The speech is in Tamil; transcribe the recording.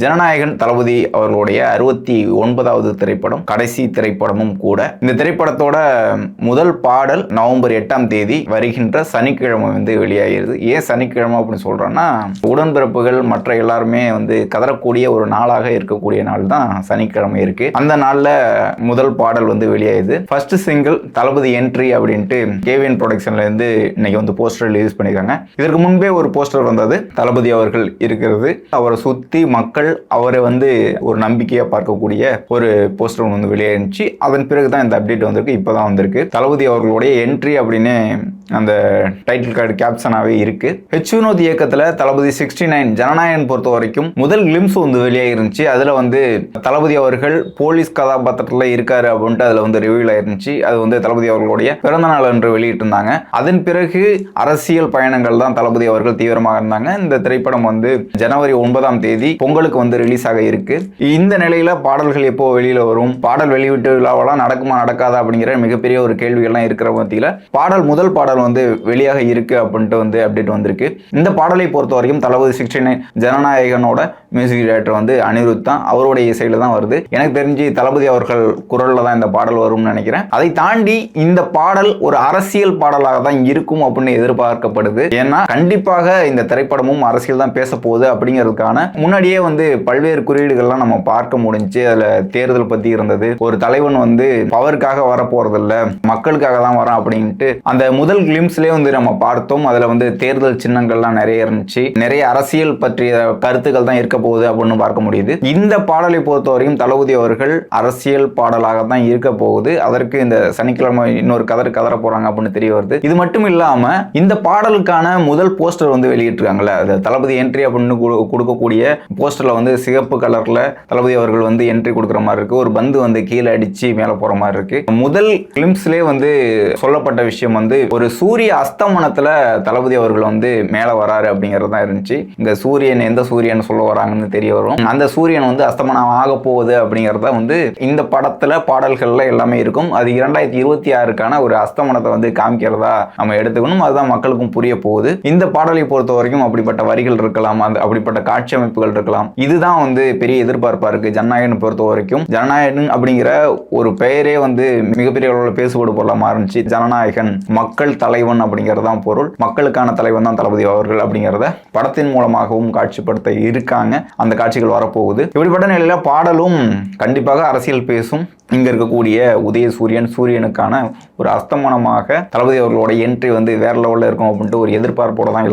ஜனநாயகன் தளபதி அவர்களுடைய 69வது திரைப்படம், கடைசி திரைப்படமும் கூட. இந்த திரைப்படத்தோட முதல் பாடல் நவம்பர் 8ஆம் தேதி வருகின்ற சனிக்கிழமை வெளியாகிறது. ஏன் சனிக்கிழமை அப்படின்னு சொல்றேன்னா, உடன்பிறப்புகள் மற்ற எல்லாருமே கதறக்கூடிய ஒரு நாளாக இருக்கக்கூடிய நாள் தான் சனிக்கிழமை இருக்கு. அந்த நாள்ல முதல் பாடல் வெளியாகுது. ஃபர்ஸ்ட் சிங்கிள் தளபதி என்ட்ரி அப்படின்ட்டு கேவிஎன் ப்ரொடக்ஷன்ல இருந்து இன்னைக்கு போஸ்டர் ரிலீஸ் பண்ணிருக்காங்க. இதற்கு முன்பே ஒரு போஸ்டர் வந்தது, தளபதி அவர்கள் இருக்கிறது, அவரை சுத்தி மக்கள் அவரை ஒரு நம்பிக்கையா பார்க்கக்கூடிய ஒரு போஸ்டர் வெளியாயிருந்துச்சு. அதன் பிறகுதான் இந்த அப்டேட் வந்திருக்கு. இப்பதான் வந்திருக்கு. தளபதி அவர்களுடைய என்ட்ரி அப்படின்னு அந்த டைட்டில் கார்டு கேப்ஷனாவே இருக்கு. ஹெச் வினோத் இயக்கத்துல தளபதி 69 ஜனநாயகன் பொறுத்த வரைக்கும் முதல் கிளிம்ஸ் வெளியாயிருந்துச்சு. அதுல தளபதி அவர்கள் போலீஸ் கதாபாத்திரத்துல இருக்காரு அப்படின்ட்டு அதுல ரிவீல் ஆயிருந்துச்சு. அது தளபதி அவர்களுடைய பிறந்த நாள் என்று வெளியிட்டு இருந்தாங்க. அதன் பிறகு அரசியல் பயணங்கள் தான் தளபதி அவர்கள் தீவிரமாக இருந்தாங்க. இந்த திரைப்படம் ஜனவரி 9ஆம் தேதி பொங்கலுக்கு ரிலீஸ் ஆக இருக்கு. இந்த நிலையில பாடல்கள் எப்போ வெளியில வரும், பாடல் வெளியிட்டு விழாவெல்லாம் நடக்குமா நடக்காதா அப்படிங்கிற மிகப்பெரிய ஒரு கேள்விகள்லாம் இருக்கிற மத்தியில முதல் பாடல் வெளியாக இருக்கு அப்படின்ட்டு அப்டேட் வந்திருக்கு. இந்த பாடலை பொறுத்த வரைக்கும் தளபதி 69 ஜனநாயகனோட மியூசிக் டைரக்டர் அனிருத் தான், அவருடைய இசையில தான் வருது. எனக்கு தெரிஞ்சு தளபதி அவர்கள் குரல்ல தான் இந்த பாடல் வரும்னு நினைக்கிறேன். அதை தாண்டி இந்த பாடல் ஒரு அரசியல் பாடலாக தான் இருக்கும் அப்படின்னு எதிர்பார்க்கப்படுது. ஏன்னா கண்டிப்பாக இந்த திரைப்படமும் அரசியல் தான் பேச போகுது அப்படிங்கிறதுக்கான முன்னாடியே பல்வேறு குறியீடுகள்லாம் நம்ம பார்க்க முடிஞ்சு. அதுல தேர்தல் பத்தி இருந்தது, ஒரு தலைவன் பவருக்காக வர போறதில்ல மக்களுக்காக தான் வரான் அப்படின்ட்டு அந்த முதல் கிளிம்ஸ்லேயே நம்ம பார்த்தோம். அதுல தேர்தல் சின்னங்கள்லாம் நிறைய இருந்துச்சு, நிறைய அரசியல் பற்றிய கருத்துக்கள் தான் இருக்க போகுது அப்படின்னு பார்க்க முடியுது. இந்த பாடலை பொறுத்தவரையும் தளபதி அவர்கள் அரசியல் பாடலாக தான் இருக்க போகுது. அதற்கு இந்த சனிக்கிழமை இன்னொரு கதற போறாங்க அப்படின்னு தெரிய வருது. இது மட்டும் இல்லாம இந்த பாடலுக்கான முதல் போஸ்டர் வெளியிட்டிருக்காங்கல்ல, அது தளபதி என்ட்ரி அப்படின்னு கொடுக்கக்கூடிய போஸ்டர்ல சிகப்பு கலர்ல தளபதி அவர்கள் என்ட்ரி கொடுக்குற மாதிரி இருக்கு. ஒரு பந்து கீழே அடிச்சு மேல போற மாதிரி இருக்கு. முதல் கிளிம்ஸ்லேயே சொல்லப்பட்ட விஷயம் ஒரு சூரிய அஸ்தமனத்துல தளபதி அவர்கள் மேல வராரு அப்படிங்கிறது தான் இருந்துச்சு. இங்க சூரியன் எந்த சூரியன் சொல்ல வராங்கன்னு தெரிய வரும். அந்த சூரியன் அஸ்தமனம் ஆக போகுது அப்படிங்கறத இந்த படத்துல பாடல்கள்ல எல்லாமே இருக்கும். அது 2026க்கான ஒரு அஸ்தமனத்தை காமிக்கிறதா நம்ம எடுத்துக்கணும். அதுதான் மக்களுக்கும் புரிய போகுது. இந்த பாடலை பொறுத்த வரைக்கும் அப்படிப்பட்ட வரிகள் இருக்கலாம், அப்படிப்பட்ட காட்சி அமைப்புகள் இருக்கலாம். இதுதான் பெரிய எதிர்பார்ப்பா இருக்கு ஜனநாயகன் பொறுத்த வரைக்கும். ஜனநாயகன் அப்படிங்கிற ஒரு பெயரே மிகப்பெரிய அளவில் பேசுபடு பொருளா மாறிச்சு. ஜனநாயகன் மக்கள் தலைவன் அப்படிங்கறதான் பொருள். மக்களுக்கான தலைவன் தான் தளபதி அவர்கள் அப்படிங்கிறத படத்தின் மூலமாகவும் காட்சிப்படுத்த இருக்காங்க. அந்த காட்சிகள் வரப்போகுது. இப்படிப்பட்ட நிலையில பாடலும் கண்டிப்பாக அரசியல் பேசும். இங்க இருக்கக்கூடிய சூரியனுக்கான ஒரு அஸ்தமனமாக தளபதி அவர்களோட என்ட்ரி வேற லெவல்ல இருக்கும் அப்படின்ட்டு ஒரு எதிர்பார்ப்போட தான்